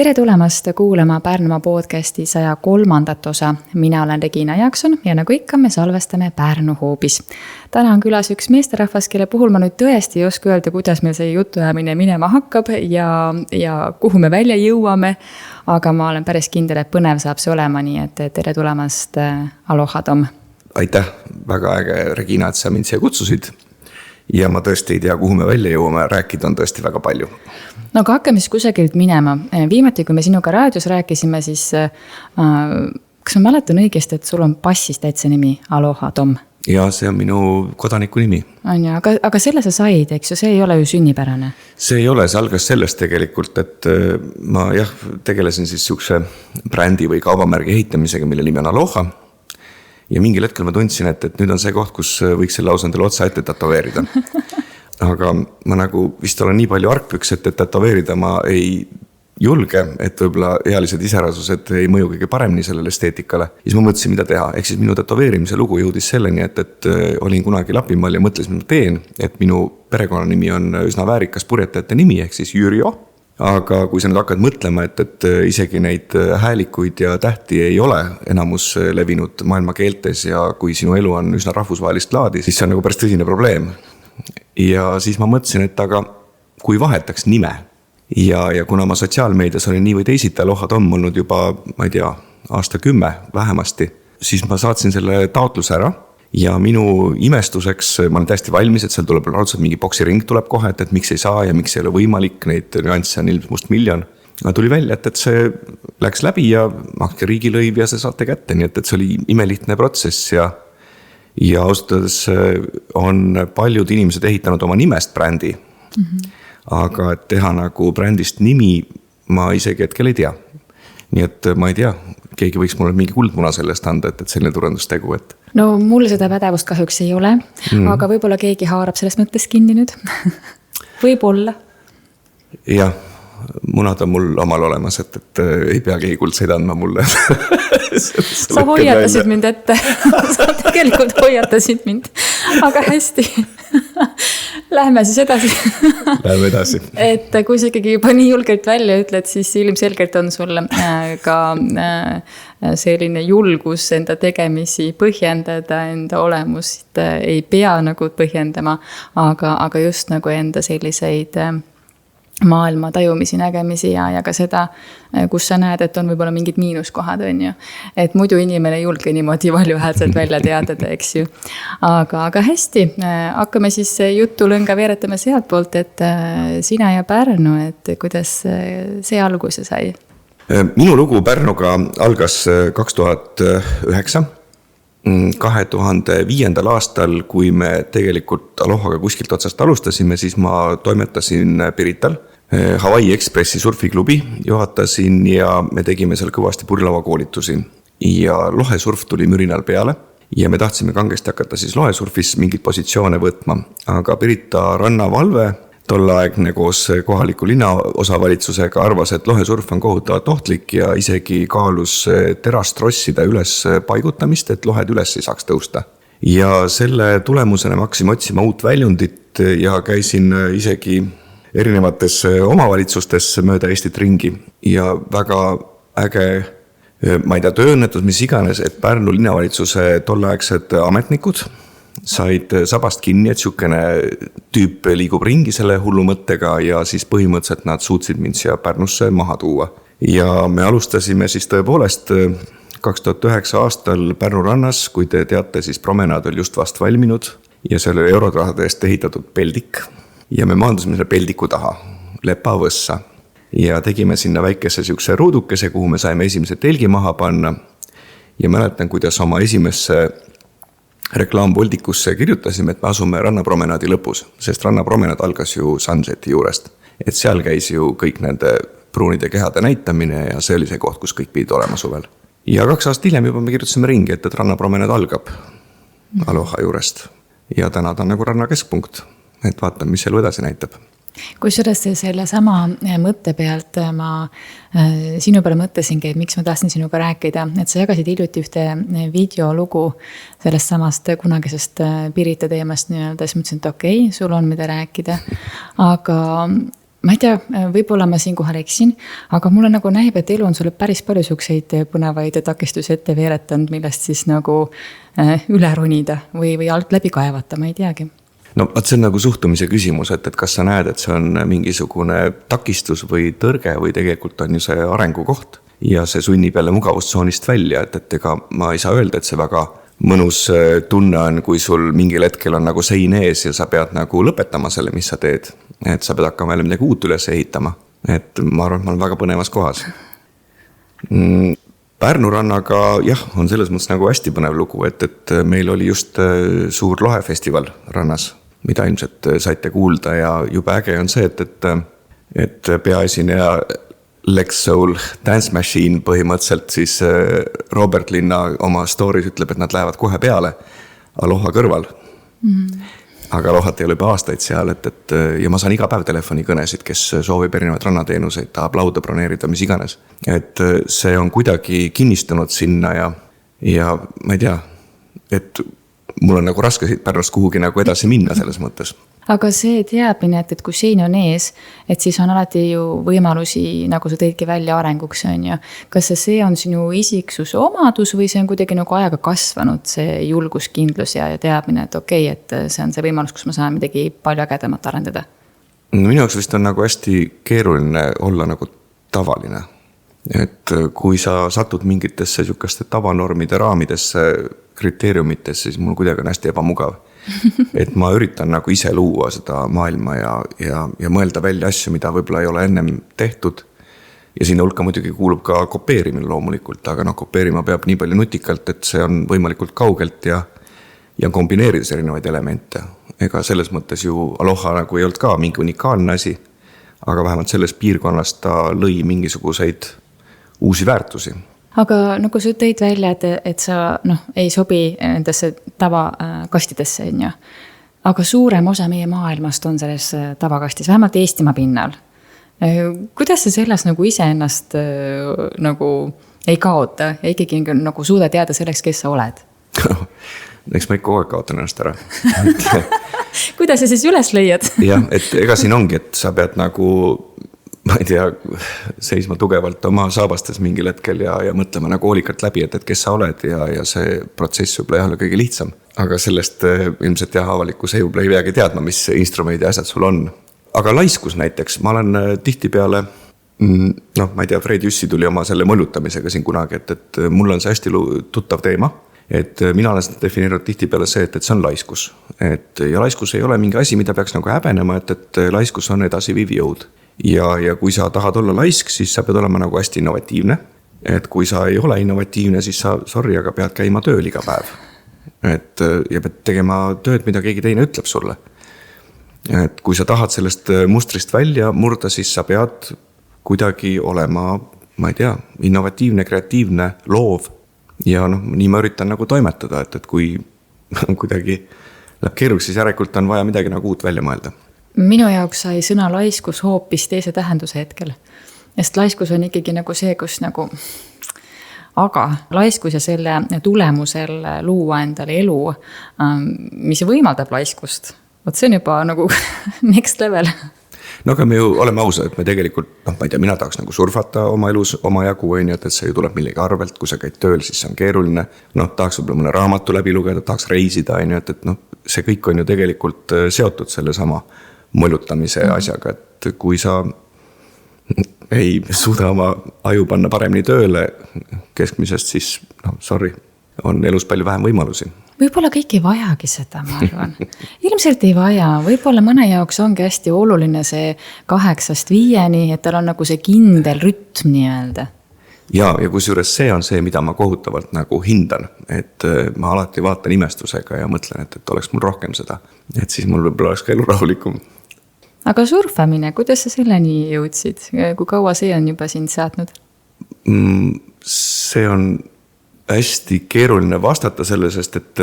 Tere tulemast kuulama Pärnumaa podcasti 103. osa. Mina olen Regina Jaakson ja nagu ikka me salvestame Pärnu hoobis. Täna on külas üks meesterahvas, kelle puhul ma nüüd tõesti ei oska öelda, kuidas meil see jutuajamine minema hakkab ja kuhu me välja jõuame. Aga ma olen päris kindel, et põnev saab see olema, nii et tere tulemast, aloha Tom. Aitäh, väga äge Regina, et sa mind siia kutsusid. Ja ma tõesti ei tea, kuhu me välja jõuame, rääkida on tõesti väga palju. No aga hakkame siis kusagilt minema. Viimati, kui me sinuga raadios rääkisime, siis kas ma mäletan õigesti, et sul on passis täitsa nimi Aloha Tom? Ja see on minu kodaniku nimi. Aga selle sa said, eks ju, see ei ole ju sünnipärane? See ei ole, see algas sellest tegelikult, et ma tegelesin siis siukse brändi või kaubamärgi ehitamisega, mille nimi on Aloha. Ja mingil hetkel ma tundsin, et nüüd on see koht, kus võiks selle lausa endale otsa ette tatoveerida. Aga ma nagu vist olen nii palju argpüks, et tatoveerida ma ei julge, et võib-olla ealised iseärasused ei mõju kõige paremini sellele esteetikale. Siis ma mõtlesin, mida teha. Ehk siis minu tatoveerimise lugu jõudis selleni, et olin kunagi Lapimaal ja mõtlesin, mida teen, et minu perekonnanimi on üsna väärikas purjetajate nimi, ehk siis Jürjo. Aga kui sa nüüd hakkad mõtlema, et isegi neid häälikuid ja tähti ei ole enamus levinud maailma keeltes ja kui sinu elu on üsna rahvusvahelist laadi, siis see on nagu päris tõsine probleem. Ja siis ma mõtlesin, et aga kui vahetaks nime ja kuna ma sotsiaalmeedias olin nii või teisiti Aloha Tom olnud juba, ma ei tea, aasta 10 vähemasti, siis ma saatsin selle taotluse ära. Ja minu imestuseks, ma olen täiesti valmis, et seal tuleb raudselt mingi boksiring tuleb kohe, et miks ei saa ja miks ei ole võimalik, neid nüansse on ilmselt miljon. Aga tuli välja, et see läks läbi ja makske riigilõiv ja see saate kätte, nii et see oli imelihtne protsess ja ausutades on paljud inimesed ehitanud oma nimest brändi, aga et teha nagu brändist nimi ma isegi hetkel ei tea. Nii et ma ei tea, keegi võiks mulle mingi kuldmuna sellest anda, et selline turendustegu, et... No mul seda pädevust kahjuks ei ole, aga võib-olla keegi haarab sellest mõttes kinni nüüd. Võib-olla. Jah, munad on mul omal olemas, et ei pea keegi kuldseid andma mulle. Sa hoiatasid mind ette. Sa tegelikult hoiatasid mind. Aga hästi. Lähme siis edasi. Lähme edasi. Et kui sa ikkagi juba nii julgelt välja ütled, siis ilmselgelt on sul ka selline julgus enda tegemisi põhjendada, enda olemust ei pea nagu põhjendama, aga just nagu enda selliseid maailma tajumisi nägemisi ja ka seda, kus sa näed, et on võib-olla mingid miinuskohad, on ju. Et muidu inimene ei julge niimoodi valjuhäälselt välja teadada, eks ju. Aga hästi, hakkame siis jutulõnga veeretama sealt poolt, et sina ja Pärnu, et kuidas see alguse sai? Minu lugu Pärnuga algas 2009. 2005. aastal, kui me tegelikult Alohaga kuskilt otsast alustasime, siis ma toimetasin Pirital Hawaii Expressi surfiklubi, juhatasin ja me tegime seal kõvasti purjelavakoolitusi ja lohesurf tuli mürinal peale ja me tahtsime kangesti hakata siis lohesurfis mingit positsioone võtma, aga Pirita rannavalve tollaegne koos kohaliku linnaosavalitsusega arvas, et lohesurf on kohutavalt ohtlik ja isegi kaalus terastrosside üles paigutamist, et lohed üles ei saaks tõusta. Ja selle tulemusena me hakkasime otsima uut väljundit ja käisin isegi erinevates omavalitsustes mööda Eestit ringi ja väga äge, ma ei tea, tööõnnetus, mis iganes, et Pärnu linnavalitsuse tolleaegsed ametnikud said sabast kinni, et siukene tüüp liigub ringi selle hullu mõttega ja siis põhimõtteliselt nad suutsid mind siia Pärnusse maha tuua. Ja me alustasime siis tõepoolest 2009 aastal Pärnu rannas, kui te teate, siis promenaad oli just vast valminud ja seal oli eurotrahade eest ehitatud peldik ja me maandusime selle peldiku taha, Lepavõssa ja tegime sinna väikese siukse ruudukese, kuhu me saime esimese telgi maha panna ja mäletan, kuidas oma esimesse reklaampoldikusse kirjutasime, et me asume rannapromenaadi lõpus, sest rannapromenaad algas ju Sunseti juurest. Et seal käis ju kõik nende pruunide kehade näitamine ja see oli see koht, kus kõik pidid olema suvel. Ja 2 aastat hiljem juba me kirjutasime ringi, et rannapromenaad algab Aloha juurest. Ja täna ta on nagu ranna keskpunkt, et vaatame, mis elu edasi näitab. Kusjuures selle sama mõtte pealt ma sinu peale mõtlesingi, et miks ma tahtsin sinuga rääkida, et sa jagasid hiljuti ühte videolugu sellest samast kunagisest Pirita teemast nii-öelda, siis mõtlesin, et okei, sul on mida rääkida, aga ma ei tea, võib-olla ma siinkohal eksin, aga mulle nagu näib, et elu on sulle päris palju siukseid põnevaid takistusi ette veeretanud, millest siis nagu üle ronida või alt läbi kaevata, ma ei teagi. No see on nagu suhtumise küsimus, et kas sa näed, et see on mingisugune takistus või tõrge või tegelikult on ju see arengu koht ja see sunnib jälle mugavustsoonist välja, et ega ma ei saa öelda, et see väga mõnus tunne on, kui sul mingil hetkel on nagu sein ees ja sa pead nagu lõpetama selle, mis sa teed. Et sa pead hakkama jälle midagi uut üles ehitama. Et ma arvan, et ma olen väga põnevas kohas. Pärnu rannaga jah, on selles mõttes nagu hästi põnev lugu, et meil oli just suur lohefestival rannas, mida ilmselt saite kuulda ja juba äge on see, et peaesineja Lex Soul Dance Machine põhimõtteliselt siis Robert Linna oma stories ütleb, et nad lähevad kohe peale Aloha kõrval. Aga Alohat ei ole juba aastaid seal, ja ma saan iga päev telefonikõnesid, kes soovib erinevaid rannateenuseid, tahab lauda broneerida, mis iganes. Et see on kuidagi kinnistunud sinna ja ma ei tea, et mul on nagu raske siit Pärnust kuhugi nagu edasi minna selles mõttes. Aga see teadmine, et kui sein on ees, et siis on alati ju võimalusi, nagu sa tõidki välja arenguks, on ju. Kas see on sinu isiksuse omadus või see on kuidagi nagu ajaga kasvanud, see julguskindlus ja teadmine, et okei, et see on see võimalus, kus ma saan midagi palju ägedamat arendada? Minu jaoks vist on nagu hästi keeruline olla nagu tavaline. Et kui sa satud mingitesse sihukeste tavanormide raamidesse, kriteeriumitesse, siis mul kuidagi on hästi ebamugav. Et ma üritan nagu ise luua seda maailma ja mõelda välja asju, mida võib-olla ei ole ennem tehtud. Ja sinna hulka muidugi kuulub ka kopeerimine loomulikult, aga kopeerima peab nii palju nutikalt, et see on võimalikult kaugelt ja kombineerides erinevaid elemente. Ega selles mõttes ju Aloha nagu ei olnud ka mingi unikaalne asi, aga vähemalt selles piirkonnas ta lõi mingisuguseid uusi väärtusi. Aga nagu sa tõid välja, et sa ei sobi nendesse tavakastidesse, on ju. Aga suurem osa meie maailmast on selles tavakastis, vähemalt Eestimaa pinnal. Kuidas sa selles nagu iseennast nagu ei kaota ja ikkagi nagu suuda teada selleks, kes sa oled? Eks ma ikka kogu aeg kaotan ennast ära. Kuidas sa siis üles leiad? Jah, et ega siin ongi, et sa pead nagu ma ei tea, seisma tugevalt oma saabastes mingil hetkel ja mõtlema nagu hoolikalt läbi, et kes sa oled ja see protsess võib-olla ei ole kõige lihtsam. Aga sellest ilmselt avalikkus ei peagi teadma, mis instrumendid ja asjad sul on. Aga laiskus näiteks, ma olen tihtipeale, ma ei tea, Fred Jüssi tuli oma selle mõllutamisega siin kunagi, et mul on see hästi tuttav teema, et mina olen seda defineerinud tihtipeale see, et see on laiskus. Ja laiskus ei ole mingi asi, mida peaks nagu häbenema, et laiskus on edasi viiv jõud. Ja kui sa tahad olla laisk, siis sa pead olema nagu hästi innovatiivne. Et kui sa ei ole innovatiivne, siis sa, aga pead käima tööl iga päev. Ja pead tegema tööd, mida keegi teine ütleb sulle. Et kui sa tahad sellest mustrist välja murda, siis sa pead kuidagi olema, ma ei tea, innovatiivne, kreatiivne, loov. Ja nii ma üritan nagu toimetada, et kui kuidagi läheb keeruks, siis järelikult on vaja midagi nagu uut välja mõelda. Minu jaoks sai sõna laiskus hoopis teise tähenduse hetkel. Sest laiskus on ikkagi nagu see, kus nagu, aga laiskus ja selle tulemusel luua endale elu, mis võimaldab laiskust. Vot see on juba nagu next level. No aga me ju oleme ausa, et me tegelikult, ma ei tea, mina tahaks nagu surfata oma elus, oma jagu, et see ju tuleb millegi arvelt, kui sa käid tööl, siis see on keeruline. Tahaks võib-olla mõne raamatu läbi lugeda, tahaks reisida, et see kõik on ju tegelikult seotud selle sama mõllutamise asjaga, et kui sa ei suuda oma aju panna paremini tööle keskmisest, siis sorry, on elus palju vähem võimalusi. Võib-olla kõik ei vajagi seda, ma arvan. Ilmselt ei vaja, võib-olla mõne jaoks ongi hästi oluline see 8-5, et tal on nagu see kindel rütm nii-öelda. Ja kusjuures see on see, mida ma kohutavalt nagu hindan, et ma alati vaatan imestusega ja mõtlen, et oleks mul rohkem seda, et siis mul võib-olla oleks ka elu rahulikum. Aga surfamine, kuidas sa selleni jõudsid? Kui kaua see on juba sind saatnud? See on hästi keeruline vastata selle, sest et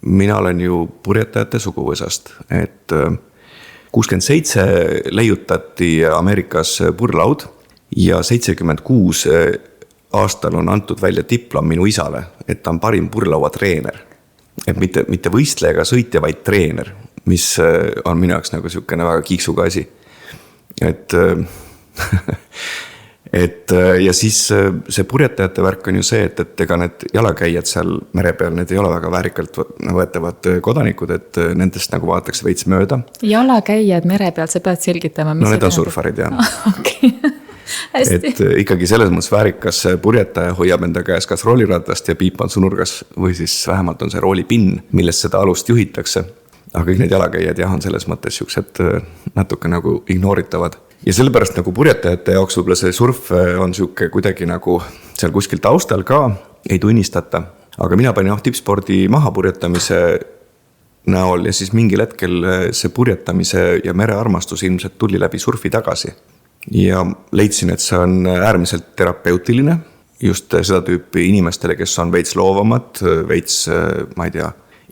mina olen ju purjetajate suguvõsast, et 67 leiutati Ameerikas purlaud ja 76 aastal on antud välja diplom minu isale, et ta on parim purlaua treener. Et mitte võistleja ega sõitja, vaid treener, mis on minu jaoks nagu sihukene väga kiiksuga asi. et et ja siis see purjetajate värk on ju see, et ega need jalakäijad seal mere peal, need ei ole väga väärikalt võetavad kodanikud, et nendest nagu vaadatakse veits mööda. Jalakäijad mere peal, sa pead selgitama. No need on surfarid, jah. Okei. Hästi. Et ikkagi selles mõttes väärikas purjetaja hoiab enda käes kas rooliratast ja piip on su nurgas või siis vähemalt on see roolipinn, millest seda alust juhitakse. Aga kõik need jalakäijad jah on selles mõttes siuksed natuke nagu ignoritavad. Ja sellepärast nagu purjetajate jaoks võib-olla see surf on siuke kuidagi nagu seal kuskil taustal ka, ei tunnistata. Aga mina panin tippspordi maha purjetamise näol ja siis mingil hetkel see purjetamise ja merearmastus ilmselt tuli läbi surfi tagasi. Ja leidsin, et see on äärmiselt terapeutiline just seda tüüpi inimestele, kes on veits loovamad, veits, ma ei tea,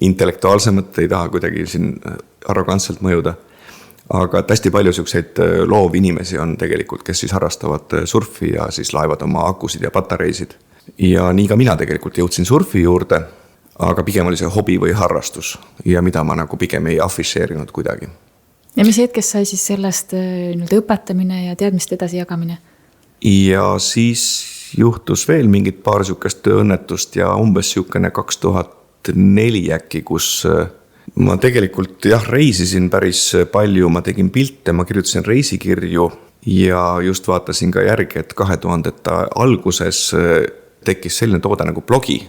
intellektuaalsemad, ei taha kuidagi siin arrogantselt mõjuda. Aga hästi palju siukseid loovinimesi on tegelikult, kes siis harrastavad surfi ja siis laevad oma akusid ja patareisid. Ja nii ka mina tegelikult jõudsin surfi juurde, aga pigem oli see hobi või harrastus ja mida ma nagu pigem ei afišeerinud kuidagi. Ja mis hetkest sai siis sellest õpetamine ja teadmiste edasi jagamine? Ja siis juhtus veel mingid paar siukest tööõnnetust ja umbes siukene 2004 äkki, kus ma tegelikult reisisin päris palju, ma tegin pilte, ma kirjutasin reisikirju ja just vaatasin ka järgi, et 2000 alguses tekkis selline toode nagu blogi.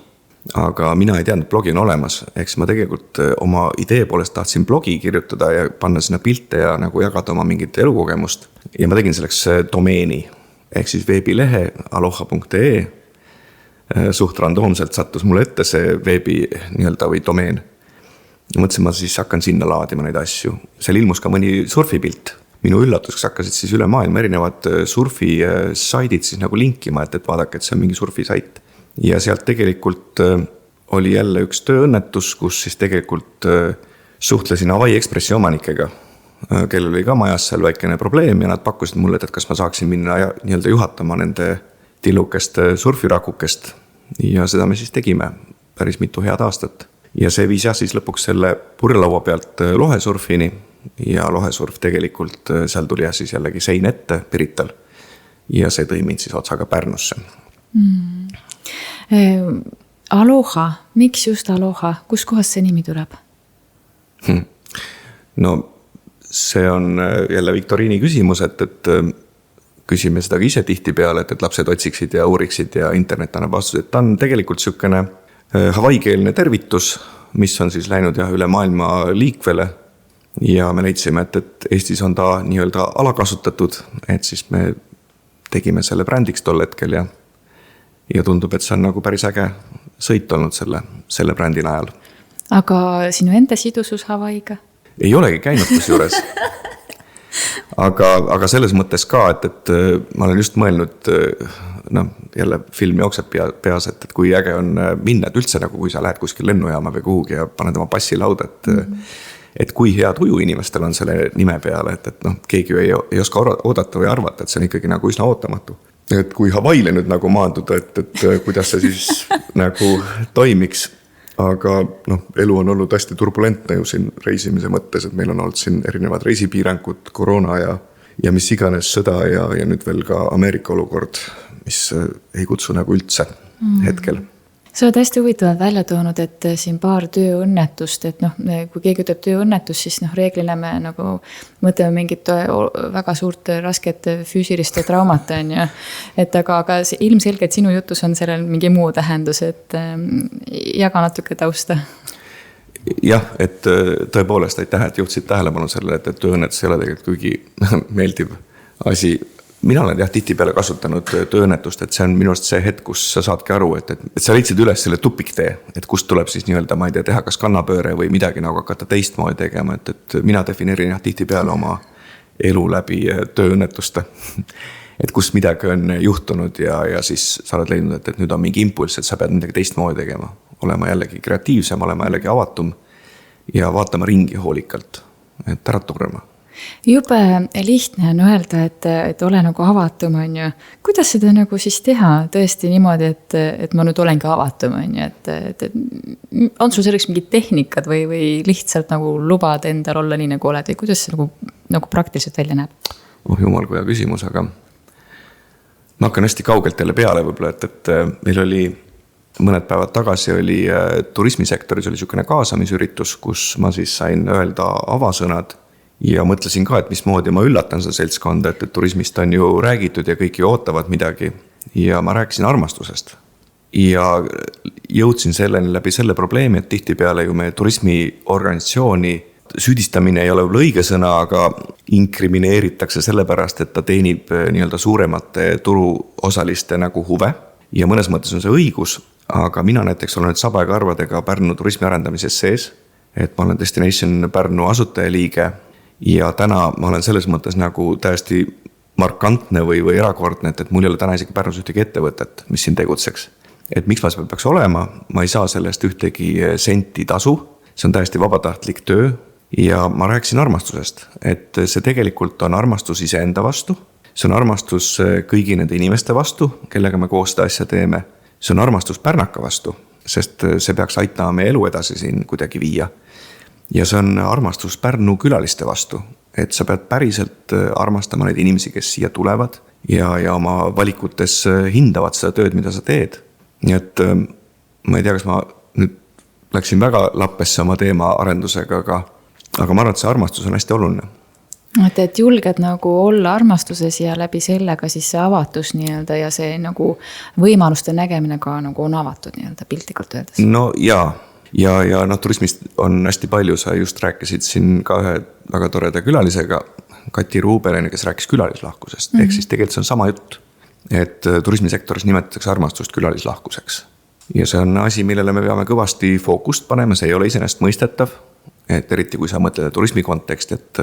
Aga mina ei teadnud, et blogi on olemas. Eks ma tegelikult oma idee poolest tahtsin blogi kirjutada ja panna sinna pilte ja nagu jagada oma mingit elukogemust. Ja ma tegin selleks domeeni, ehk siis veebilehe aloha.ee. Suht randoomselt sattus mulle ette see veebi nii-öelda või domeen. Ja mõtlesin, ma siis hakkan sinna laadima neid asju. Seal ilmus ka mõni surfipilt. Minu üllatuseks hakkasid siis üle maailma erinevad surfisaidid siis nagu linkima, et vaadake, et see on mingi surfisait. Ja sealt tegelikult oli jälle üks tööõnnetus, kus siis tegelikult suhtlesin Hawaii Expressi omanikega, kellel oli ka majas seal väikene probleem ja nad pakkusid mulle, et kas ma saaksin minna nii-öelda juhatama nende tillukest surfirakukest. Ja seda me siis tegime päris mitu head aastat. Ja see viis siis lõpuks selle purjelaua pealt lohesurfini ja lohesurf tegelikult seal tuli siis jällegi sein ette Pirital ja see tõi mind siis otsaga Pärnusse. Aloha, miks just Aloha? Kus kohas see nimi tuleb? No see on jälle Viktoriini küsimus, et küsime seda ise tihti peale, et lapsed otsiksid ja uuriksid ja internet annab vastus, et ta on tegelikult siukene havaikeelne tervitus, mis on siis läinud üle maailma liikvele ja me leidsime, et Eestis on ta nii-öelda alakasutatud, et siis me tegime selle brändiks tol hetkel ja tundub, et see on nagu päris äge sõit olnud selle brändi najal. Aga sinu enda sidusus Hawaiiga? Ei olegi käinud kus juures. Aga selles mõttes ka, et ma olen just mõelnud, jälle film jookseb peas, et kui äge on minna, et üldse nagu kui sa lähed kuskil lennujaama või kuhugi ja paned oma passi lauda, et kui hea tuju inimestel on selle nime peale, et keegi ju ei oska oodata või arvata, et see on ikkagi nagu üsna ootamatu. Et kui Hawaiile nüüd nagu maanduda, et kuidas see siis nagu toimiks, aga elu on olnud hästi turbulentne ju siin reisimise mõttes, et meil on olnud siin erinevad reisipiirangud, koroona ja mis iganes sõda ja nüüd veel ka Ameerika olukord, mis ei kutsu nagu üldse hetkel. Sa oled hästi huvitavalt välja toonud, et siin paar tööõnnetust, et kui keegi ütleb tööõnnetus, siis reeglina me nagu mõtleme mingit väga suurt rasket füüsilist traumat, et aga ilmselgelt sinu jutus on sellel mingi muu tähendus, et jaga natuke tausta. Jah, et tõepoolest aitäh, et juhtsid tähelepanu sellele, et tööõnnetus ei ole tegelikult kuigi meeldiv asi. Mina olen tihti peale kasutanud tööõnnetust, et see on minu arust see hetk, kus sa saadki aru, et sa leidsid üles selle tupiktee, et kust tuleb siis nii-öelda, ma ei tea, teha kas kannapööre või midagi nagu hakata teistmoodi tegema, et mina defineerin tihti peale oma elu läbi tööõnnetuste, et kus midagi on juhtunud ja siis sa oled leidnud, et nüüd on mingi impulss, et sa pead midagi teistmoodi tegema, olema jällegi kreatiivsem, olema jällegi avatum ja vaatama ringi hoolikalt, et ära turema. Jube lihtne on öelda, et ole nagu avatum, Kuidas seda nagu siis teha tõesti niimoodi, et ma nüüd olengi avatum, et on sul selleks mingid tehnikad või lihtsalt nagu lubad endal olla nii nagu oled või kuidas see nagu praktiliselt välja näeb? oh jumal, kui hea küsimus, aga ma hakkan hästi kaugelt jälle peale võib-olla, et meil oli mõned päevad tagasi oli turismisektoris oli niisugune kaasamisüritus, kus ma siis sain öelda avasõnad ja mõtlesin ka, et mismoodi ma üllatan seda seltskonda, et turismist on ju räägitud ja kõik ju ootavad midagi ja ma rääkisin armastusest. Ja jõudsin selleni läbi selle probleemi, et tihtipeale ju meie turismiorganisatsiooni süüdistamine ei ole võib-olla õige sõna, aga inkrimineeritakse sellepärast, et ta teenib nii-öelda suuremate turuosaliste nagu huve ja mõnes mõttes on see õigus, aga mina näiteks olen nüüd saba ja karvadega Pärnu turismi arendamises sees, et ma olen Destination Pärnu asutajaliige ja täna ma olen selles mõttes nagu täiesti markantne või erakordne, et mul ei ole täna isegi Pärnus ühtegi ettevõtet, mis siin tegutseks. Et miks ma peaks olema, ma ei saa sellest ühtegi senti tasu, see on täiesti vabatahtlik töö ja ma rääkisin armastusest, et see tegelikult on armastus iseenda vastu, see on armastus kõigi nende inimeste vastu, kellega me koos seda asja teeme, see on armastus Pärnaka vastu, sest see peaks aitama meie elu edasi siin kuidagi viia. Ja see on armastus Pärnu külaliste vastu, et sa pead päriselt armastama neid inimesi, kes siia tulevad ja oma valikutes hindavad seda tööd, mida sa teed. Nii et ma ei tea, kas ma nüüd läksin väga lappesse oma teema arendusega, aga ma arvan, et see armastus on hästi oluline. Et julged nagu olla armastuses ja läbi sellega siis see avatus nii-öelda ja see nagu võimaluste nägemine ka nagu on avatud nii-öelda piltlikult öeldes. No ja turismist on hästi palju, sa just rääkisid siin ka ühe väga toreda külalisega, Kati Ruubereni, kes rääkis külalislahkusest. Ehk siis tegelikult see on sama jutt, et turismisektoris nimetatakse armastust külalislahkuseks. Ja see on asi, millele me peame kõvasti fookust panema, see ei ole iseenesest mõistetav, et eriti kui sa mõtled turismi kontekst, et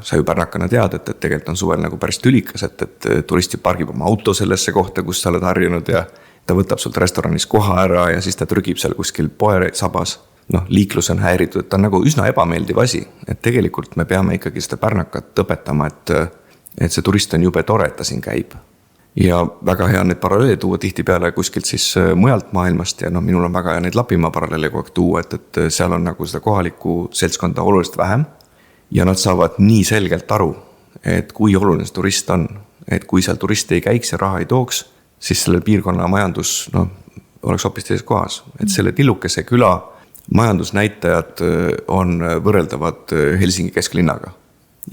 sa ju Pärnakana tead, et tegelikult on suvel nagu päris tülikas, et turist ju pargib oma auto sellesse kohta, kus sa oled harjunud ja ta võtab sult restoranis koha ära ja siis ta trügib seal kuskil poe sabas. Liiklus on häiritud, et ta on nagu üsna ebameeldiv asi, et tegelikult me peame ikkagi seda Pärnakat õpetama, et see turist on jube tore, et ta siin käib. Ja väga hea need paralleele tuua tihtipeale kuskilt siis mujalt maailmast ja minul on väga hea neid Lapimaa paralleele kogu aeg tuua, et seal on nagu seda kohalikku seltskonda oluliselt vähem ja nad saavad nii selgelt aru, et kui oluline see turist on, et kui seal turist ei käiks ja raha ei tooks, siis selle piirkonna majandus oleks hoopis teises kohas. Et selle tillukese küla majandusnäitajad on võrreldavad Helsingi kesklinnaga.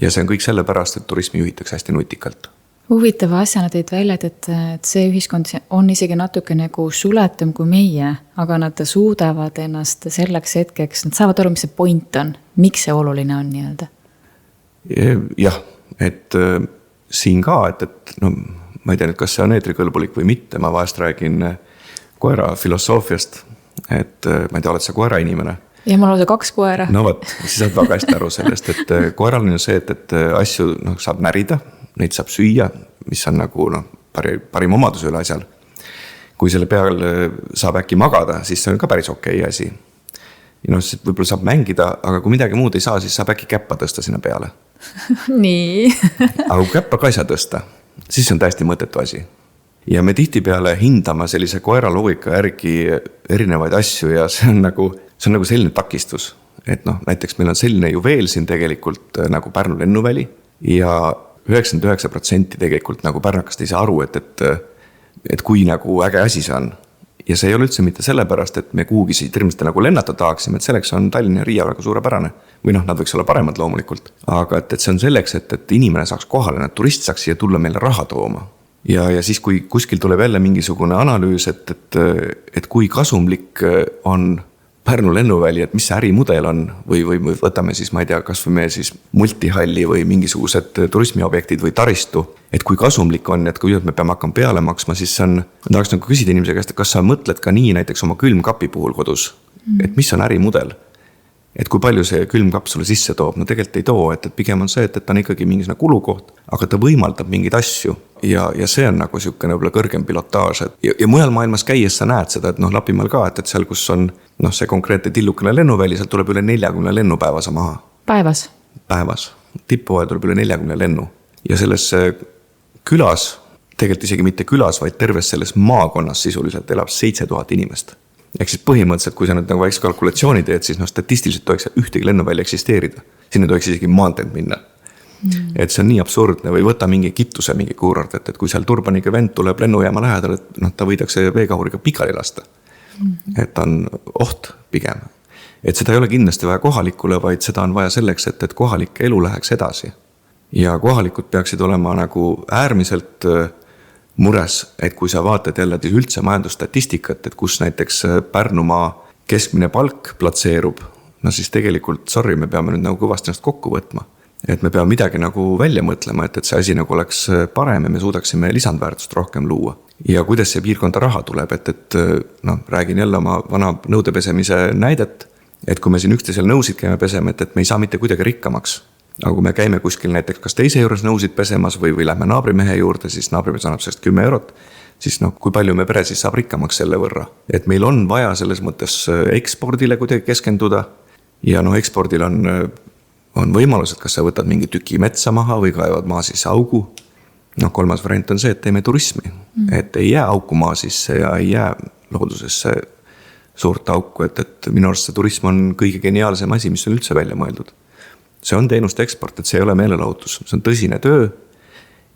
Ja see on kõik sellepärast, et turismi juhitakse hästi nutikalt. Huvitava asjana teid välja, et see ühiskond on isegi natuke nagu suletum kui meie, aga nad suudavad ennast selleks hetkeks, nad saavad aru, mis see point on, miks see oluline on nii-öelda? Jah, et siin ka, et ma ei tea nüüd, kas see on eetrikõlbulik või mitte, ma vahest räägin koera filosoofiast, et ma ei tea, oled sa koera inimene? Ja mul on see 2 koera. No võt, siis saad väga hästi aru sellest, et koeral on ju see, et asju saab närida, neid saab süüa, mis on nagu parim omadus üle asjal. Kui selle peal saab äkki magada, siis see on ka päris okei asi. Ja siis võib-olla saab mängida, aga kui midagi muud ei saa, siis saab äkki käppa tõsta sinna peale. Nii. Aga kui käppa ka ei saa tõsta, siis on täiesti mõttetu asi. Ja me tihtipeale hindame sellise koera loogika järgi erinevaid asju ja see on nagu selline takistus. Et näiteks meil on selline juveel siin tegelikult nagu Pärnu lennuväli ja 99% tegelikult nagu Pärnakast ei saa aru, et kui nagu äge asi see on. Ja see ei ole üldse mitte sellepärast, et me kuhugi siit hirmsasti nagu lennata tahaksime, et selleks on Tallinn ja Riia väga suurepärane. Või nad võiks olla paremad loomulikult. Aga et see on selleks, et inimene saaks kohale, et turist saaks siia tulla meile raha tooma. Ja siis kui kuskil tuleb jälle mingisugune analüüs, et kui kasumlik on Pärnu lennuväli, et mis see ärimudel on või võtame siis, ma ei tea, kas või me siis multihalli või mingisugused turismiobjektid või taristu, et kui kasumlik on, et kui me peame hakkama peale maksma, siis ma tahaks nagu küsida inimese käest, et kas sa mõtled ka nii näiteks oma külmkapi puhul kodus, et mis on ärimudel? Et kui palju see külmkapp sulle sisse toob, tegelikult ei too, et pigem on see, et ta on ikkagi mingisugune kulukoht, aga ta võimaldab mingeid asju ja see on nagu selline võib-olla kõrgem pilotaaž. Ja mujal maailmas käies sa näed seda, et Lapimaal ka, et seal, kus on see konkreetne tillukene lennuväli, sealt tuleb üle 40 lennupäevasa maha. Päevas. Tippuajal tuleb üle 40 lennu. Ja selles külas, tegelikult isegi mitte külas, vaid terves selles maakonnas sisuliselt elab 7000 inimest. Ehk siis põhimõtteliselt, kui sa nüüd nagu väikse kalkulatsiooni teed, siis statistiliselt tohiks ühtegi lennuvälja eksisteerida. Sinne tohiks isegi maanteed minna. Et see on nii absurdne või võta mingi Kituse mingi kuurort, et kui seal Turbaniga vend tuleb lennujaama lähedal, et ta võidakse veekahuriga pikali lasta. Et on oht pigem. Et seda ei ole kindlasti vaja kohalikule, vaid seda on vaja selleks, et kohalik elu läheks edasi. Ja kohalikud peaksid olema nagu äärmiselt mures, et kui sa vaatad jälle üldse majandusstatistikat, et kus näiteks Pärnumaa keskmine palk platseerub, no siis tegelikult, sorry, me peame nüüd nagu kõvasti ennast kokku võtma. Et me peame midagi nagu välja mõtlema, et see asi nagu oleks parem ja me suudaksime lisandväärtust rohkem luua. Ja kuidas see piirkonda raha tuleb, et räägin jälle oma vana nõudepesemise näidet, et kui me siin üksteisel nõusid käime pesema, et me ei saa mitte kuidagi rikkamaks. Aga kui me käime kuskil näiteks kas teise juures nõusid pesemas või lähme naabrimehe juurde, siis naabrimees annab sellest 10 eurot, siis kui palju me pere siis saab rikkamaks selle võrra. Et meil on vaja selles mõttes ekspordile kuidagi keskenduda ja ekspordil on võimalus, et kas sa võtad mingi tüki metsa maha või kaevad maa sisse augu. Kolmas variant on see, et teeme turismi, et ei jää auku maa sisse ja ei jää loodusesse suurt auku, et minu arust see turism on kõige geniaalsem asi, mis on üldse välja mõeldud. See on teenuste eksport, et see ei ole meelelahutus, see on tõsine töö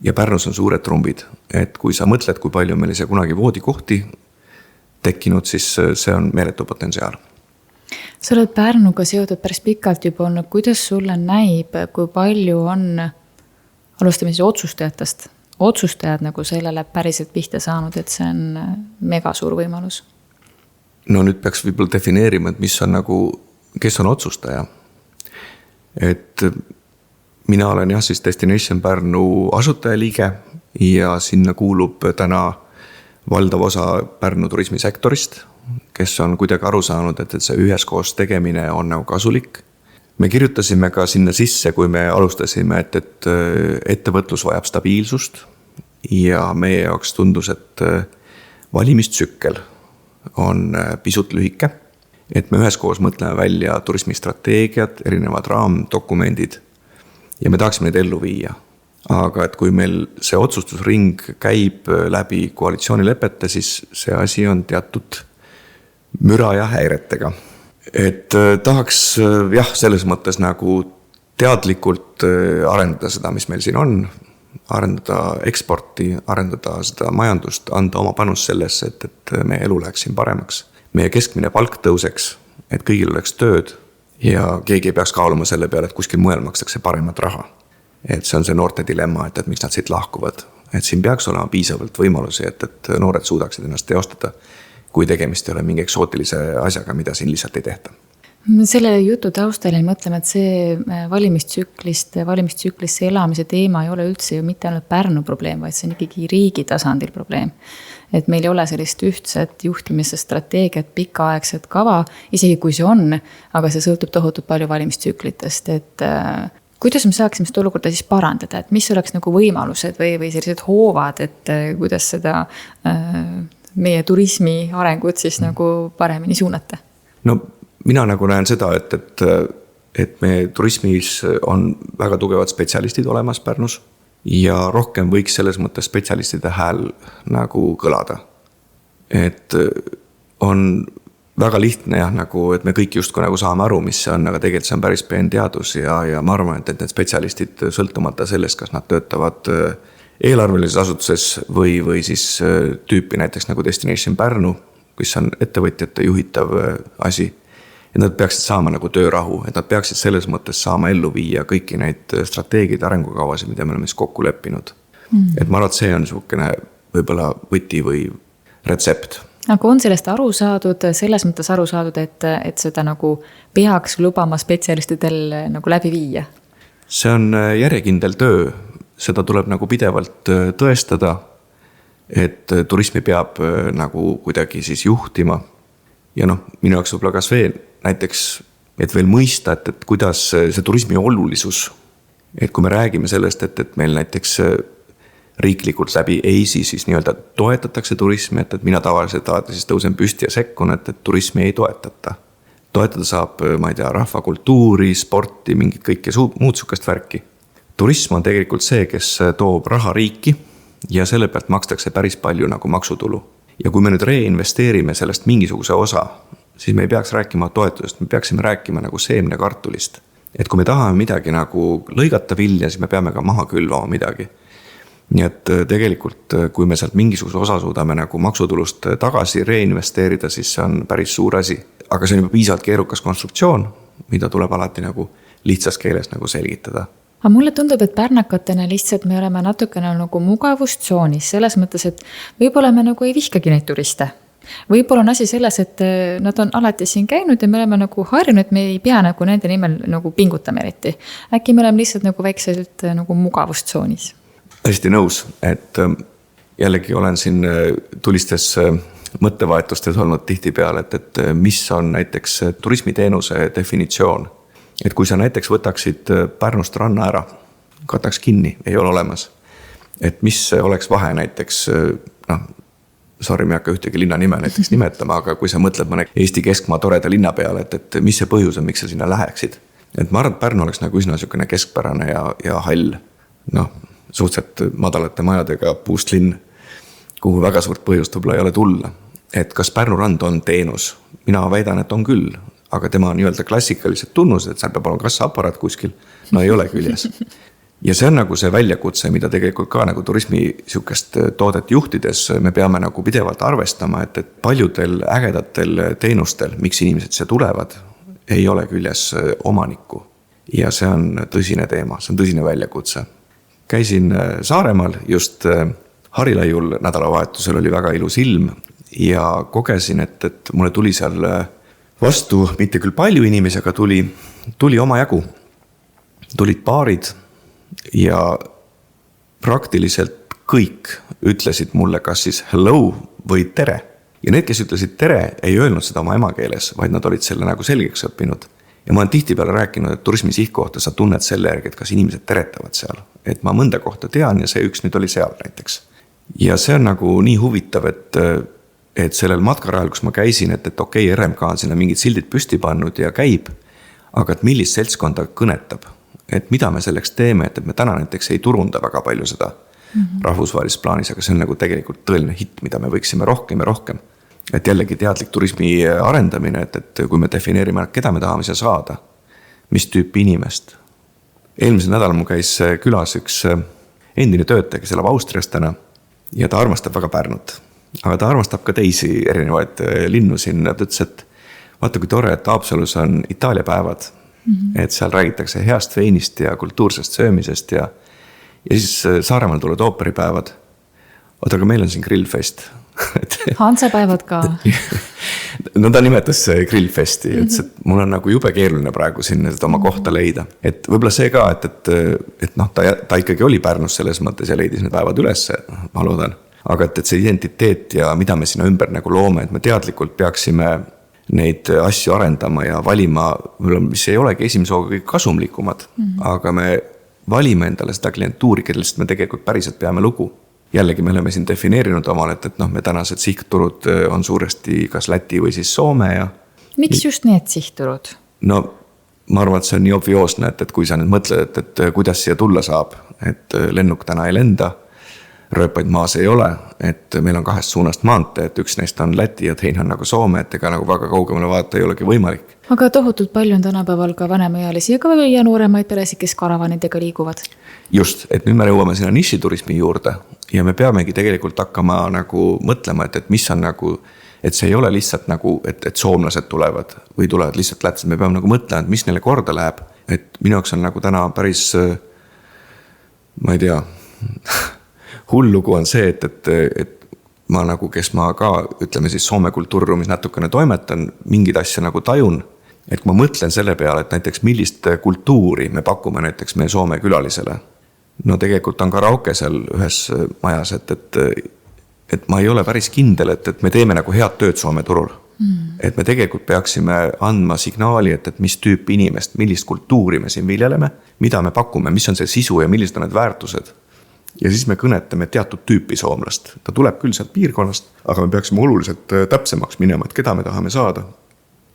ja Pärnus on suured trumbid. Et kui sa mõtled, kui palju meil see kunagi voodikohti tekkinud, siis see on meeletu potentsiaal. Sa oled Pärnuga seotud päris pikalt juba olnud. Kuidas sulle näib, kui palju on, alustame siis otsustajad nagu sellele päriselt pihta saanud, et see on mega suur võimalus? No nüüd peaks võib-olla defineerima, et mis on kes on otsustaja. Et mina olen siis Destination Pärnu asutajaliige ja sinna kuulub täna valdav osa Pärnu turismisektorist, kes on kuidagi aru saanud, et see üheskoos tegemine on kasulik. Me kirjutasime ka sinna sisse, kui me alustasime, et ettevõtlus vajab stabiilsust ja meie jaoks tundus, et valimistsükkel on pisut lühike. Et me üheskoos mõtleme välja turismistrateegiad, erinevad raamdokumendid ja me tahaksime neid ellu viia. Aga et kui meil see otsustusring käib läbi koalitsioonilepete, siis see asi on teatud müra ja häiretega. Et tahaks selles mõttes teadlikult arendada seda, mis meil siin on, arendada eksporti, arendada seda majandust, anda oma panus sellesse, et meie elu läheks siin paremaks. Meie keskmine palk tõuseks, et kõigil oleks tööd ja keegi ei peaks kaaluma selle peale, et kuskil mujal makstakse paremat raha. Et see on see noorte dilemma, et miks nad siit lahkuvad. Et siin peaks olema piisavalt võimalusi, et noored suudaksid ennast teostada, kui tegemist ei ole mingi eksootilise asjaga, mida siin lihtsalt ei tehta. Selle jutu taustalil mõtleme, et see valimistsüklisse elamise teema ei ole üldse ju mitte ainult Pärnu probleem, vaid see on ikkagi riigi tasandil probleem. Et meil ei ole sellist ühtset juhtimise strateegiat, pikaaegset kava, isegi kui see on, aga see sõltub tohutult palju valimistsüklitest. Et kuidas me saaksime seda olukorda siis parandada, et mis oleks võimalused või sellised hoovad, et kuidas seda meie turismi arengut siis paremini suunata? No mina näen seda, et meie turismis on väga tugevad spetsialistid olemas Pärnus ja rohkem võiks selles mõttes spetsialistide hääl kõlada. Et on väga lihtne et me kõik justkui saame aru, mis see on, aga tegelikult see on päris peen teadus ja ma arvan, et need spetsialistid sõltumata sellest, kas nad töötavad eelarvelises asutuses või siis tüüpi näiteks Destination Pärnu, kus on ettevõtjate juhitav asi, et nad peaksid saama töörahu, et nad peaksid selles mõttes saama ellu viia kõiki neid strateegid, arengukavasid, mida me oleme kokku leppinud. Et ma arvan, et see on niisugune võib-olla võti või retsept. Aga on sellest aru saadud, selles mõttes aru saadud, et seda peaks lubama spetsialistidel läbi viia? See on järjekindel töö, seda tuleb pidevalt tõestada, et turismi peab kuidagi siis juhtima. Ja minu jaoks võib-olla kas veel näiteks, et veel mõista, et kuidas see turismi olulisus, et kui me räägime sellest, et meil näiteks riiklikult läbi EISI siis nii-öelda toetatakse turismi, et mina tavaliselt siis tõusen püsti ja sekkun, et turismi ei toetata. Toetada saab, ma ei tea, rahvakultuuri, sporti, mingit kõike muud sukast värki. Turism on tegelikult see, kes toob raha riiki ja selle pealt makstakse päris palju maksutulu. Ja kui me nüüd reinvesteerime sellest mingisuguse osa, siis me ei peaks rääkima toetusest, me peaksime rääkima seemne kartulist. Et kui me tahame midagi nagu lõigata vilja, siis me peame ka maha külvama midagi. Nii et tegelikult, kui me sealt mingisuguse osa suudame nagu maksutulust tagasi reinvesteerida, siis see on päris suur asi. Aga see on juba piisavalt keerukas konstruktsioon, mida tuleb alati nagu lihtsas keeles nagu selgitada. Aga mulle tundub, et pärnakatena lihtsalt me oleme natukene nagu mugavustsoonis, selles mõttes, et võib-olla me nagu ei vihkagi neid turiste. Võib-olla on asi selles, et nad on alati siin käinud ja me oleme nagu harjunud, et me ei pea nagu nende nimel nagu pingutama eriti. Äkki me oleme lihtsalt nagu väikselt nagu mugavustsoonis. Hästi nõus, et jällegi olen siin tulistes mõttevahetustes olnud tihti peale, et mis on näiteks turismiteenuse definitsioon. Et kui sa näiteks võtaksid Pärnust ranna ära, kataks kinni, ei ole olemas. Et mis oleks vahe näiteks, sorry, me ei hakka ühtegi linna nime näiteks nimetama, aga kui sa mõtled mõne Eesti keskmaa toreda linna peale, et mis see põhjus on, miks sa sinna läheksid. Et ma arvan, et Pärnu oleks nagu üsna niisugune keskpärane ja hall, suhteliselt madalate majadega puust linn, kuhu väga suurt põhjust võib-olla ei ole tulla. Et kas Pärnu rand on teenus? Mina väidan, et on küll, aga tema on nii-öelda klassikalised tunnused, et seal peab olema kassaaparaat kuskil, no ei ole küljes. Ja see on nagu see väljakutse, mida tegelikult ka nagu turismi sihukest toodet juhtides me peame nagu pidevalt arvestama, et paljudel ägedatel teenustel, miks inimesed siia tulevad, ei ole küljes omanikku. Ja see on tõsine teema, see on tõsine väljakutse. Käisin Saaremaal, just Harilaiul nädalavahetusel oli väga ilus ilm ja kogesin, et mulle tuli seal vastu, mitte küll palju inimesi, aga tuli oma jagu. Tulid paarid ja praktiliselt kõik ütlesid mulle kas siis hello või tere. Ja need, kes ütlesid tere, ei öelnud seda oma emakeeles, vaid nad olid selle nagu selgeks õppinud. Ja ma olen tihti peale rääkinud, et turismi sihtkohta sa tunned selle järgi, et kas inimesed teretavad seal. Et ma mõnda kohta tean ja see üks nüüd oli seal näiteks. Ja see on nagu nii huvitav, et sellel matkarajal, kus ma käisin, et okei, RMK on sinna mingid sildid püsti pannud ja käib, aga et millist seltskonda kõnetab, et mida me selleks teeme, et me täna näiteks ei turunda väga palju seda rahvusvahelises plaanis, aga see on nagu tegelikult tõeline hitt, mida me võiksime rohkem ja rohkem. Et jällegi teadlik turismi arendamine, et kui me defineerime, keda me tahame siia saada, mis tüüpi inimest. Eelmisel nädalal mu käis külas üks endine töötaja, kes elab Austrias täna ja ta armastab väga Pärnut. Aga ta armastab ka teisi erinevaid linnu siin. Ta ütles, et vaata kui tore, et Haapsalus on Itaalia päevad, et seal räägitakse heast veinist ja kultuursest söömisest ja siis Saaremaal tulevad ooperipäevad. Oota, aga meil on siin grillfest. Hansapäevad ka. No ta nimetas grillfesti, et mul on nagu jube keeruline praegu sinna oma kohta leida. Et võibolla see ka, et ta ikkagi oli Pärnus selles mõttes ja leidis need päevad üles, ma loodan. Aga et see identiteet ja mida me sinna ümber nagu loome, et me teadlikult peaksime neid asju arendama ja valima, mis ei olegi esimese hooga kõik kasumlikumad, aga me valime endale seda klientuuri, kellest me tegelikult päriselt peame lugu. Jällegi me oleme siin defineerinud omal, et me tänased sihtturud on suuresti kas Läti või siis Soome ja... Miks just need sihtturud? No ma arvan, et see on nii obvioosne, et kui sa nüüd mõtled, et kuidas siia tulla saab, et lennuk täna ei lenda, rööpaid maas ei ole, et meil on 2 suunast maante, et üks neist on Läti ja teine on nagu Soome, et ega nagu väga kaugemale vaadata ei olegi võimalik. Aga tohutult palju on tänapäeval ka vanemaealisi ja nooremaid peresid, kes karavanidega liiguvad. Just, et nüüd me jõuame sinna nišiturismi juurde ja me peamegi tegelikult hakkama nagu mõtlema, et mis on nagu, et see ei ole lihtsalt nagu, et soomlased tulevad või tulevad lihtsalt lätlased, me peame nagu mõtlema, et mis neile korda läheb, et minu jaoks on nagu täna päris, ma ei tea, hull lugu on see, et ma nagu, kes ma ka, ütleme siis Soome kultuuriruumis natukene toimetan, mingid asja nagu tajun, et kui ma mõtlen selle peale, et näiteks millist kultuuri me pakume näiteks meie Soome külalisele, no tegelikult on karaoke seal ühes majas, et ma ei ole päris kindel, et me teeme nagu head tööd Soome turul. Et me tegelikult peaksime andma signaali, et mis tüüpi inimest, millist kultuuri me siin viljeleme, mida me pakume, mis on see sisu ja millised on need väärtused. Ja siis me kõnetame teatud tüüpi soomlast. Ta tuleb küll sealt piirkonnast, aga me peaksime oluliselt täpsemaks minema, et keda me tahame saada.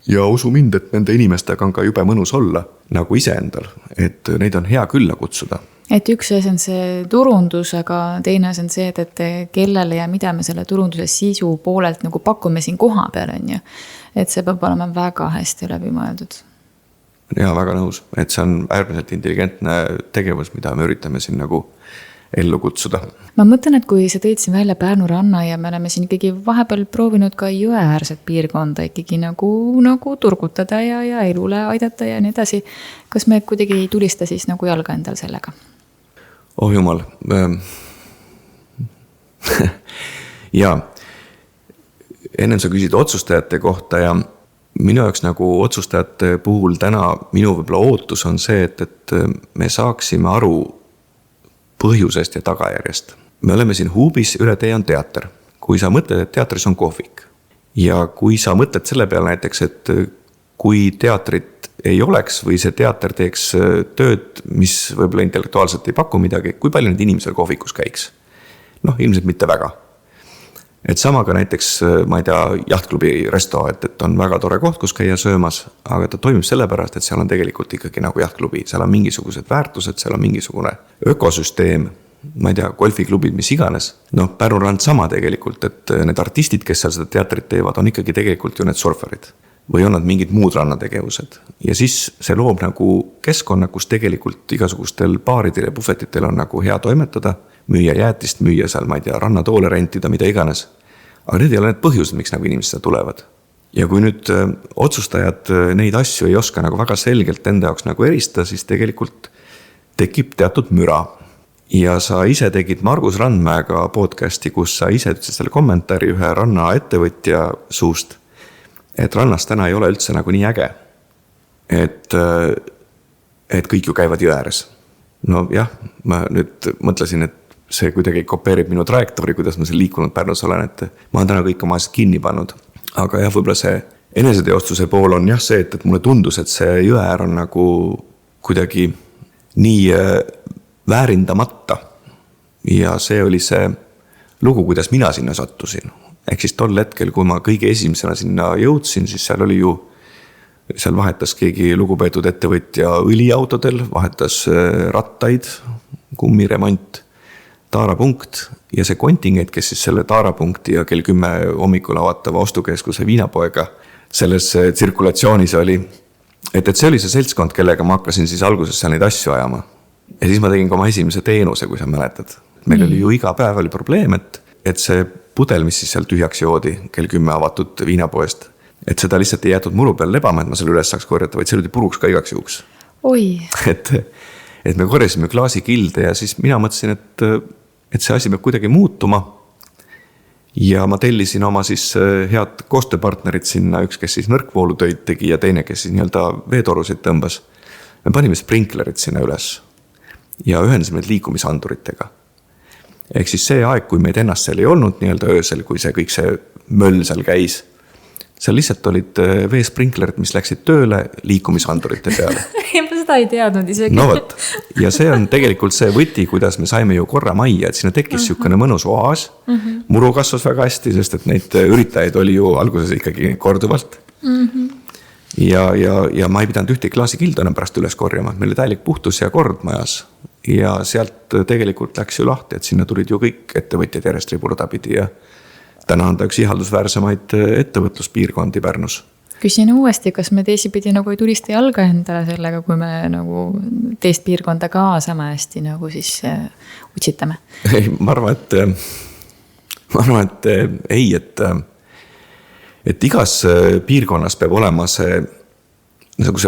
Ja usu mind, et nende inimestega on ka jube mõnus olla nagu ise endal, et neid on hea külla kutsuda. Et üks asi on see turundus, aga teine asi on see, et kellele ja mida me selle turunduse sisu poolelt nagu pakume siin koha peal on ju. Et see peab olema väga hästi läbi mõeldud. ja väga nõus, et see on äärmiselt intelligentne tegevus, mida me üritame siin nagu ellu kutsuda. Ma mõtlen, et kui sa tõid siin välja Pärnu ranna ja me oleme siin ikkagi vahepeal proovinud ka jõeäärset piirkonda ikkagi nagu turgutada ja elule aidata ja nii edasi. Kas me kuidagi ei tulista siis nagu jalga endal sellega? Oh jumal. Ja enne sa küsid otsustajate kohta ja minu jaoks nagu otsustajate puhul täna minu võib-olla ootus on see, et me saaksime aru põhjusest ja tagajärjest. Me oleme siin Huubis, üle tee on teater. Kui sa mõtled, et teatris on kohvik ja kui sa mõtled selle peale näiteks, et kui teatrit ei oleks või see teater teeks tööd, mis võib-olla intellektuaalselt ei paku midagi, kui palju need inimesel kohvikus käiks? Noh, ilmselt mitte väga. Et sama ka näiteks, ma ei tea, jahtklubi resto, et on väga tore koht, kus käia söömas, aga ta toimib sellepärast, et seal on tegelikult ikkagi nagu jahtklubi, seal on mingisugused väärtused, seal on mingisugune ökosüsteem, ma ei tea, golfiklubid, mis iganes. Noh, Pärnu rand sama tegelikult, et need artistid, kes seal seda teatrit teevad, on ikkagi tegelikult ju need surferid. Või on nad mingid muud rannategevused. Ja siis see loob nagu keskkonna, kus tegelikult igasugustel baaridel ja bufetitel on nagu hea toimetada, müüa jäätist, müüa seal, ma ei tea, rannatoole rentida, mida iganes. Aga need ei ole need põhjused, miks nagu inimesed tulevad. Ja kui nüüd otsustajad neid asju ei oska nagu väga selgelt enda jaoks nagu eristada, siis tegelikult tekib teatud müra. Ja sa ise tegid Margus Randmäega podcasti, kus sa ise ütlesid selle kommentaari ühe ranna ettevõtja suust, et rannas täna ei ole üldse nagu nii äge. Et kõik ju käivad jõe ääres. No jah, ma nüüd mõtlesin, et see kuidagi kopeerib minu trajektoori, kuidas ma seal liikunud Pärnus olen, et ma olen täna kõik oma asjad kinni pannud. Aga jah, võib-olla see eneseteostuse pool on jah see, et mulle tundus, et see jõe äär on nagu kuidagi nii väärindamata. Ja see oli see lugu, kuidas mina sinna sattusin. Ehk siis tol hetkel, kui ma kõige esimesena sinna jõudsin, siis seal vahetas keegi lugupeetud ettevõtja õliautodel, vahetas rattaid, kummiremont, taarapunkt ja see kontingent, kes siis selle taarapunkti ja kell 10 hommikul avatava ostukeskuse viinapoega selles tsirkulatsioonis oli. Et see oli see seltskond, kellega ma hakkasin siis alguses seal neid asju ajama. Ja siis ma tegin ka oma esimese teenuse, kui sa mäletad. Meil oli ju iga päev oli probleem, et see pudel, mis siis seal tühjaks joodi kell 10 avatud viinapoest, et seda lihtsalt ei jäetud muru peal lebama, et ma selle üles saaks korjata, vaid see oli puruks ka igaks juhuks. Oi. Et me korjasime klaasikilde ja siis mina mõtlesin, et see asi peab kuidagi muutuma. Ja ma tellisin oma siis head koostööpartnerid sinna, üks, kes siis nõrkvoolutöid tegi ja teine, kes siis nii-öelda veetorusid tõmbas. Me panime sprinklerid sinna üles ja ühendasime need liikumisanduritega. Ehk siis see aeg, kui meid ennast seal ei olnud nii-öelda öösel, kui see kõik see möll seal käis, seal lihtsalt olid veesprinklerid, mis läksid tööle liikumisandurite peale. Ma seda ei teadnud isegi. No võt. Ja see on tegelikult see võti, kuidas me saime ju korra majja, et sinna tekkis sükene mõnus oaas. Muru kasvas väga hästi, sest et neid üritajaid oli ju alguses ikkagi korduvalt. Ja ma ei pidanud ühte klaasikildu enam pärast üles korjama. Meil oli täielik puhtus ja kord majas. Ja sealt tegelikult läks ju lahti, et sinna tulid ju kõik ettevõtjad järjest riburada pidi ja täna on ta üks ihaldusväärsemaid ettevõtluspiirkondi Pärnus. Küsin uuesti, kas me teisipidi nagu ei tulista jalga endale sellega, kui me nagu teist piirkonda ka sama hästi nagu siis utsitame? Ei, ma arvan, et ei, et igas piirkonnas peab olema see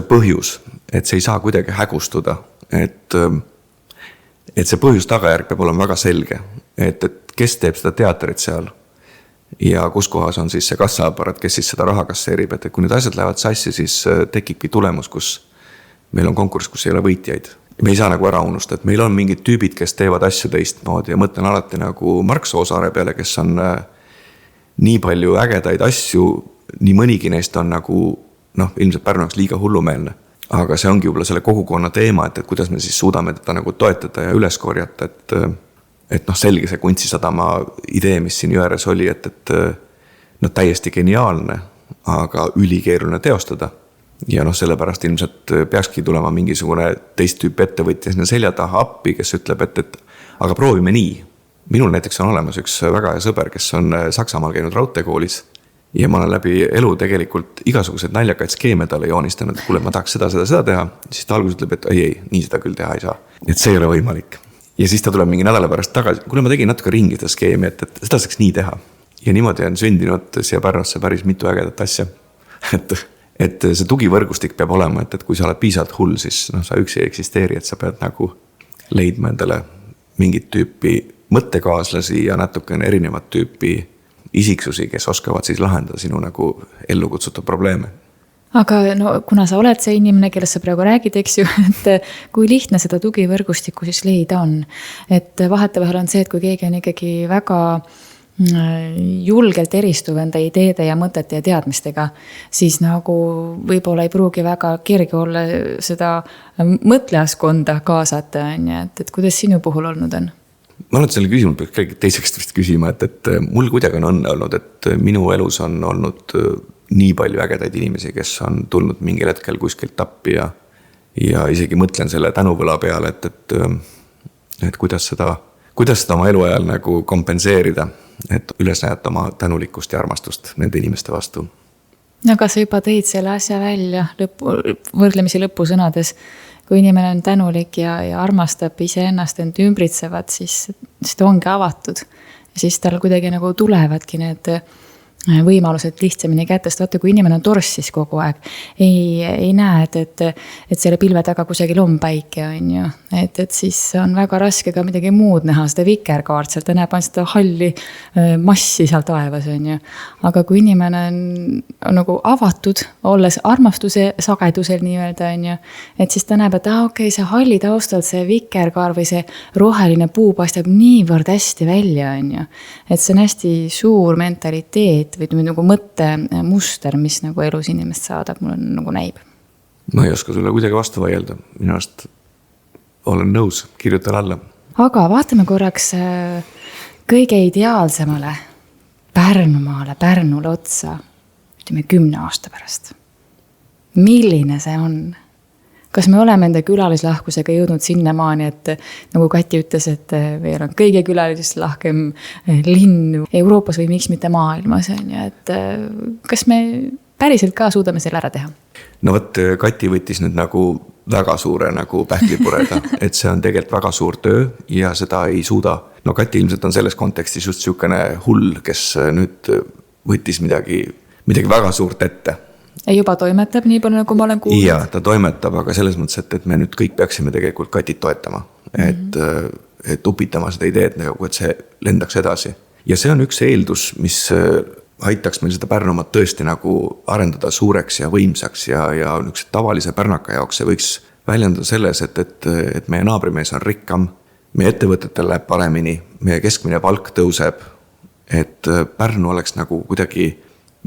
põhjus, et see ei saa kuidagi hägustuda, et see põhjus tagajärg peab olema väga selge, et kes teeb seda teatrit seal ja kus kohas on siis see kassaaparat, kes siis seda raha kasseerib, et kui need asjad lähevad sassi, siis tekibki tulemus, kus meil on konkurss, kus ei ole võitjaid. Me ei saa nagu ära unustada, et meil on mingid tüübid, kes teevad asju teistmoodi ja mõtlen alati nagu Mark Soosaare peale, kes on nii palju ägedaid asju, nii mõnigi neist on nagu, ilmselt Pärnuks liiga hullumeelne. Aga see ongi juba selle kogukonna teema, et kuidas me siis suudame teda nagu toetada ja üles korjata, et selge see Kunstisadama idee, mis siin jõeres oli, et täiesti geniaalne, aga ülikeeruline teostada. Ja sellepärast ilmselt peakski tulema mingisugune teist tüüp ettevõtja sinna selja taha appi, kes ütleb, et aga proovime nii. Minul näiteks on olemas üks väga hea sõber, kes on Saksamaal käinud raudteekoolis ja ma olen läbi elu tegelikult igasugused naljakaid skeeme talle joonistanud, kuule, ma tahaks seda teha. Siis ta alguses ütleb, et ei, nii seda küll teha ei saa. Et see ei ole võimalik. Ja siis ta tuleb mingi nädala pärast tagasi, kuule, ma tegin natuke ringi seda skeemi, et seda saaks nii teha. Ja niimoodi on sündinud siia Pärnusse päris mitu ägedat asja. Et see tugivõrgustik peab olema, et kui sa oled piisavalt hull, siis sa üksi ei eksisteeri, et sa pead nagu leidma endale mingit tüüpi mõttekaaslasi ja natukene erinevat tüüpi isiksusi, kes oskavad siis lahendada sinu nagu ellu kutsutud probleeme. Aga no, kuna sa oled see inimene, kellest sa praegu räägid, eks ju, et kui lihtne seda tugivõrgustikku siis leida on. Et vahetevahel on see, et kui keegi on ikkagi väga julgelt eristuv enda ideede ja mõtete ja teadmistega, siis nagu võib-olla ei pruugi väga kerge olla seda mõtlejaskonda kaasata, et kuidas sinu puhul olnud on? Ma olen selle küsimus, peaks kõige teiseks vist küsima, et mul kuidagi on õnne olnud, et minu elus on olnud nii palju ägedaid inimesi, kes on tulnud mingil hetkel kuskilt appi ja isegi mõtlen selle tänuvõla peale, et kuidas seda oma eluajal nagu kompenseerida, et üles näidata oma tänulikkust ja armastust nende inimeste vastu. No aga sa juba tõid selle asja välja võrdlemisi lõpusõnades. Kui inimene on tänulik ja armastab iseennast end ümbritsevad, siis ta ongi avatud. Ja siis tal kuidagi nagu tulevadki need võimalused lihtsamini kättest. Vaata, kui inimene on torssis kogu aeg, ei näe, et selle pilve taga kusagil on päike, on ju. Et siis on väga raske ka midagi muud näha, seda vikerkaart, sealt ta näeb ainult seda halli massi seal taevas, on ju. Aga kui inimene on nagu avatud, olles armastuse sagedusel nii-öelda, on ju, et siis ta näeb, et okei, see halli taustal, see vikerkaar või see roheline puu paistab niivõrd hästi välja, on ju. Et see on hästi suur mentaliteet või nagu mõttemuster, mis nagu elus inimest saadab, mul nagu näib. Ma ei oska sulle kuidagi vastu vaielda. Minu arust olen nõus, kirjutan alla. Aga vaatame korraks kõige ideaalsemale Pärnumaale, Pärnule otsa, ütleme 10 aasta pärast. Milline see on? Kas me oleme enda külalislahkusega jõudnud sinnamaani, et nagu Kati ütles, et meil on kõige külalislahkem linn Euroopas või miks mitte maailmas, on ju, et kas me päriselt ka suudame selle ära teha? No võt, Kati võttis nüüd nagu väga suure nagu pähklipureda, et see on tegelikult väga suur töö ja seda ei suuda. No Kati ilmselt on selles kontekstis just siukene hull, kes nüüd võttis midagi väga suurt ette. Ja juba toimetab nii palju, nagu ma olen kuulnud? Ja, ta toimetab, aga selles mõttes, et me nüüd kõik peaksime tegelikult Katit toetama. Et upitama seda ideed, et see lendaks edasi. Ja see on üks eeldus, mis aitaks meil seda Pärnumaad tõesti nagu arendada suureks ja võimsaks ja üks tavalise pärnaka jaoks see võiks väljendada selles, et meie naabrimees on rikkam, meie ettevõtetel läheb paremini, meie keskmine palk tõuseb, et Pärnu oleks nagu kuidagi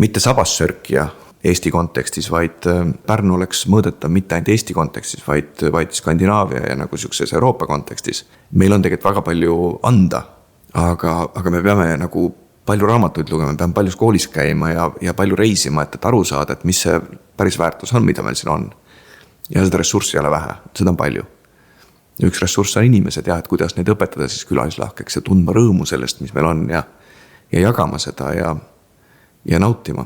mitte sabassörkija Eesti kontekstis, vaid Pärnu oleks mõõdetav mitte ainult Eesti kontekstis, vaid Skandinaavia ja nagu sellises Euroopa kontekstis. Meil on tegelikult väga palju anda, aga me peame nagu palju raamatuid lugema, me peame palju koolis käima ja palju reisima, et aru saada, et mis see päris väärtus on, mida meil siin on. Ja seda ressurssi ei ole vähe, seda on palju. Üks ressurss on inimesed, et kuidas neid õpetada siis külalislahkeks ja tundma rõõmu sellest, mis meil on ja jagama seda ja nautima.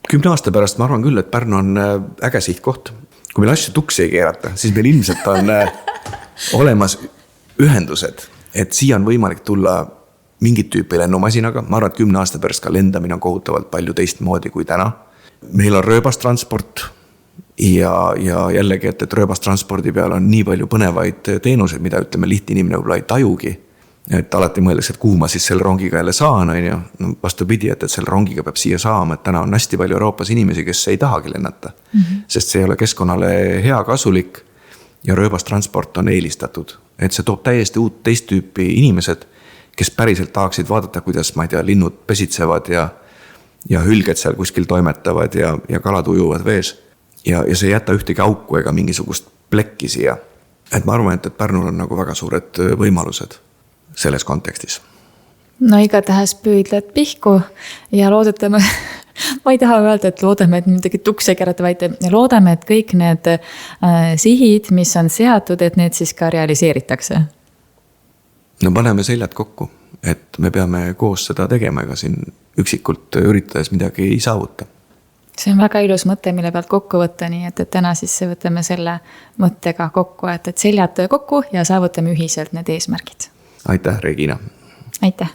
10 aasta pärast ma arvan küll, et Pärnu on äge sihtkoht. Kui meil asju tuksi ei keerata, siis meil ilmselt on olemas ühendused, et siia on võimalik tulla mingit tüüpi lennumasinaga. Ma arvan, et 10 aasta pärast ka lendamine on kohutavalt palju teistmoodi kui täna. Meil on rööbastransport ja jällegi, et rööbastranspordi peal on nii palju põnevaid teenuseid, mida ütleme lihtne inimene võib-olla ei tajugi. Et alati mõeldakse, et kuhu ma siis selle rongiga jälle saan, on ju. No vastupidi, et selle rongiga peab siia saama, et täna on hästi palju Euroopas inimesi, kes ei tahagi lennata. Sest see ei ole keskkonnale hea kasulik ja rööbastransport on eelistatud. Et see toob täiesti uut teist tüüpi inimesed, kes päriselt tahaksid vaadata, kuidas, ma ei tea, linnud pesitsevad ja hülged seal kuskil toimetavad ja kalad ujuvad vees. Ja see ei jäta ühtegi auku ega mingisugust plekki siia. Et ma arvan, et Pärnul on nagu väga suured võimalused selles kontekstis. No igatahes püüdled pihku ja loodetame, ma ei taha öelda, et loodame, et midagi tukse kerata, vaid loodame, et kõik need sihid, mis on seatud, et need siis ka realiseeritakse. No paneme seljad kokku, et me peame koos seda tegema, ega siin üksikult üritades midagi ei saavuta. See on väga ilus mõte, mille pealt kokku võtta, nii et täna siis võtame selle mõttega kokku, et seljad kokku ja saavutame ühiselt need eesmärgid. Aitäh, Regina! Aitäh!